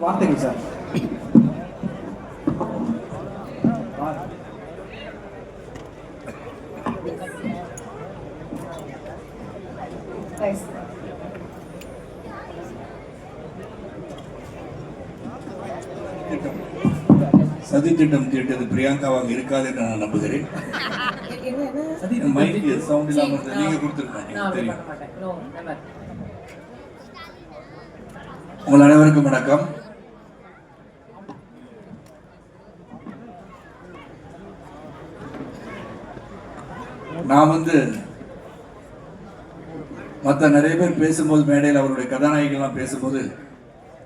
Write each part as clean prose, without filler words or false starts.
வார்த்தைகள் சார். சதி திட்டம் தீட்டது பிரியங்காவாக இருக்காது என்று நான் நம்புகிறேன். மைக்கு சவுண்ட் இல்லாம நீங்க கொடுத்துருக்காங்க தெரியும். உங்கள் அனைவருக்கும் வணக்கம். நான் மற்ற நிறைய பேர் பேசும்போது மேடையில் அவருடைய கதாநாயகெல்லாம் பேசும்போது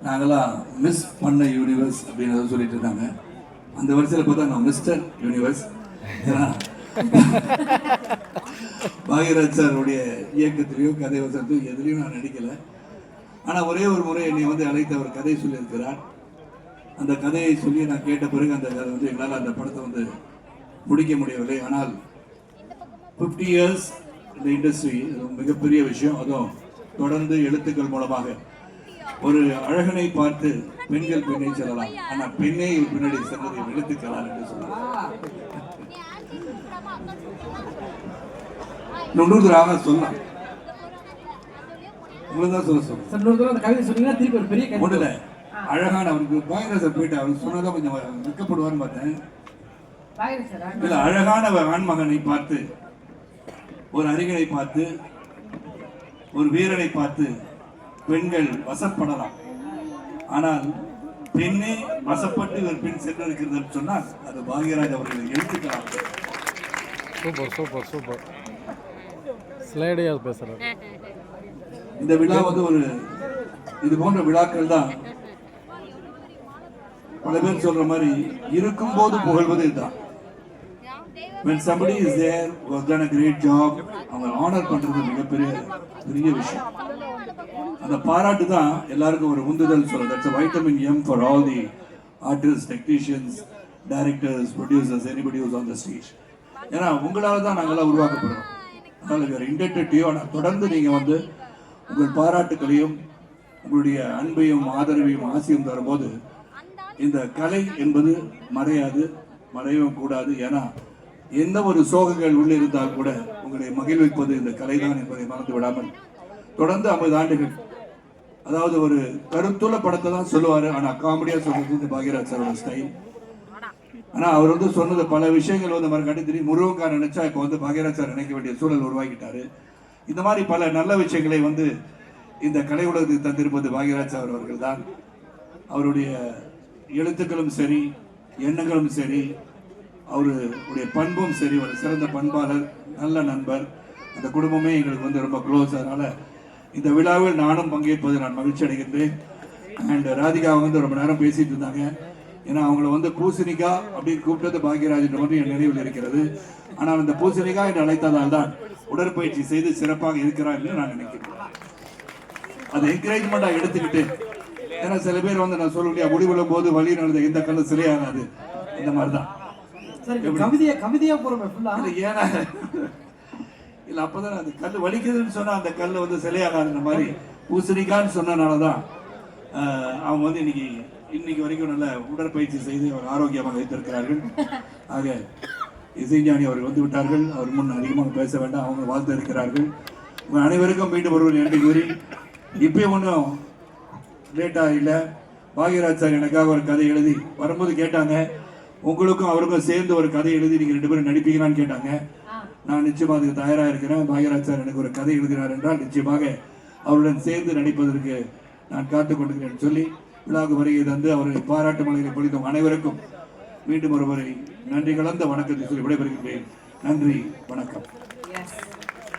நாங்களாம் மிஸ் பண்ண யூனிவர்ஸ் அப்படின்னு சொல்லிட்டு இருந்தாங்க. அந்த வரிசையில் பார்த்தா நான் மிஸ்டர் யூனிவர்ஸ். பாக்யராஜ் சாருடைய இயக்கத்திலேயோ கதை வசனத்தையும் எதுலேயும் நான் நடிக்கலை. ஆனால் ஒரே ஒரு முறை என்னை அழைத்து அவர் கதை சொல்லியிருக்கிறார். அந்த கதையை சொல்லி நான் கேட்ட பிறகு அந்த கதை எங்களால் அந்த படத்தை முடிக்க முடியவில்லை. ஆனால் 50 years இந்த இண்டஸ்ட்ரி மிகப்பெரிய விஷயம். அதுவும் தொடர்ந்து எழுத்துக்கள் மூலமாக ஒரு அழகனை பார்த்து பெண்கள் பெண்ணை செல்லலாம், ஆனால் பெண்ணை பின்னாடி செல்வதை எழுத்துக்கலாம் என்று சொல்லலாம். சொல்லலாம் உங்களுக்கு சொல்ல ஒண்ணுல அழகான அவருக்கு பாக்யராஜ் போயிட்டு அவர் சொன்னதான் கொஞ்சம் வெக்கப்படுவார்னு பார்த்தேன். இல்ல, அழகான ஆண்மகனை பார்த்து, ஒரு அறிஞரை பார்த்து, ஒரு வீரனை பார்த்து பெண்கள் வசப்படலாம், ஆனால் பெண்ணே வசப்பட்டு ஒரு பெண் சென்றிருக்கிறது சொன்னால் அது பாக்யராஜ் அவர்கள் எழுத்துக்கலாம். சூப்பர் சூப்பர் சூப்பர் ஸ்லைடியா பேசுறாரு. இந்த விழா ஒரு இது போன்ற விழாக்கள் தான் பல பேர் சொல்ற மாதிரி இருக்கும் போது புகழ்வது இதுதான். When somebody is there who has done a great job, அவங்க ஆனர் பண்றது பெரிய விஷயம். அந்த பாராட்டு தான் எல்லாருக்கும் ஒரு உந்துதல் சொல்றது. That's a vitamin M for all the artists, technicians, directors, producers, anybody who's on the stage. ஏன்னா உங்களால தான் நாங்களாம் உருவாக்கப்படுறோம். அதனால we are indebted to you. ஆனால் தொடர்ந்து நீங்க உங்கள் பாராட்டுகளையும் உங்களுடைய அன்பையும் ஆதரவையும் ஆசையும் தரும்போது இந்த கலை என்பது மறையவும் கூடாது. ஏன்னா எந்த ஒரு சோகங்கள் உள்ள இருந்தால் கூட உங்களை மகிழ்விப்பது இந்த கலைதான் என்பதை மறந்து விடாமல் தொடர்ந்து 50 ஆண்டுகள், அதாவது ஒரு கருத்துள்ள படத்தை தான் சொல்லுவாரு, ஆனா காமெடியா சொல்றது இந்த பாக்யராஜ் சாரோட ஸ்டைல். ஆனா அவர் சொன்னது பல விஷயங்கள் மறுக்காட்டி தெரியும். முருகன்கார நினைச்சா இப்போ பாக்யராஜ் சார் நினைக்க வேண்டிய சூழல் உருவாக்கிட்டாரு. இந்த மாதிரி பல நல்ல விஷயங்களை இந்த கலை உலகத்துக்கு தந்திருப்பது பாக்யராஜ் சார் அவர்கள் தான். அவருடைய எழுத்துக்களும் சரி, எண்ணங்களும் சரி, அவருடைய பண்பும் சரி, ஒரு சிறந்த பண்பாளர், நல்ல நண்பர். அந்த குடும்பமே எங்களுக்கு ரொம்ப க்ளோஸ். அதனால இந்த விழாவில் நானும் பங்கேற்பது நான் மகிழ்ச்சி அடைகின்றேன். அண்ட் ராதிகா ரொம்ப நேரம் பேசிட்டு இருந்தாங்க. ஏன்னா அவங்கள பூசணிக்கா அப்படின்னு கூப்பிட்டது பாக்யராஜ் மட்டும் என் நினைவில் இருக்கிறது. ஆனால் அந்த பூசணிக்கா என்று அழைத்ததால் தான் உடற்பயிற்சி செய்து சிறப்பாக இருக்கிறார் என்று நான் நினைக்கிறேன். அதை என்கரேஜ்மெண்டா எடுத்துக்கிட்டு, ஏன்னா சில பேர் நான் சொல்ல முடியாது, முடிவுள்ள போது வழி நடந்த எந்த கல்லு சிலையாகாது, இந்த மாதிரிதான் கவிதையா ஏன்னா இல்ல அப்பதான் அந்த கல் வலிக்குதுன்னு சொன்னா அந்த கல்லு சிலையாகாதுன்ற மாதிரி பூசணிக்கான்னு சொன்னனாலதான் அவங்க இன்னைக்கு வரைக்கும் நல்ல உடற்பயிற்சி செய்து அவர் ஆரோக்கியமாக வைத்திருக்கிறார்கள். ஆக இசைஞானி அவர்கள் விட்டார்கள். அவர் முன் அதிகமாக பேச வேண்டாம், அவங்க வாழ்த்து இருக்கிறார்கள். உங்கள் அனைவருக்கும் மீண்டும் ஒருவர் நன்றி கூறி, இப்பயும் ஒன்றும் லேட்டாக இல்லை. பாக்யராஜ் சார் எனக்காக ஒரு கதை எழுதி வரும்போது கேட்டாங்க, உங்களுக்கும் அவருக்கும் சேர்ந்து ஒரு கதை எழுதி நீங்கள் 2 பேரும் நடிப்பீங்களான்னு கேட்டாங்க. நான் நிச்சயமாக அதுக்கு தயாராக இருக்கிறேன். பாக்யராஜ் சார் எனக்கு ஒரு கதை எழுதினார் என்றால் நிச்சயமாக அவருடன் சேர்ந்து நடிப்பதற்கு நான் காத்துக் கொண்டிருக்கிறேன் சொல்லி விழாவுக்கு வருகை தந்து அவரை பாராட்டு மலையை பொழித்தும் அனைவருக்கும் மீண்டும் ஒருவரை நன்றி கலந்த வணக்கத்தை சொல்லி விடைபெறுகின்றேன். நன்றி, வணக்கம்.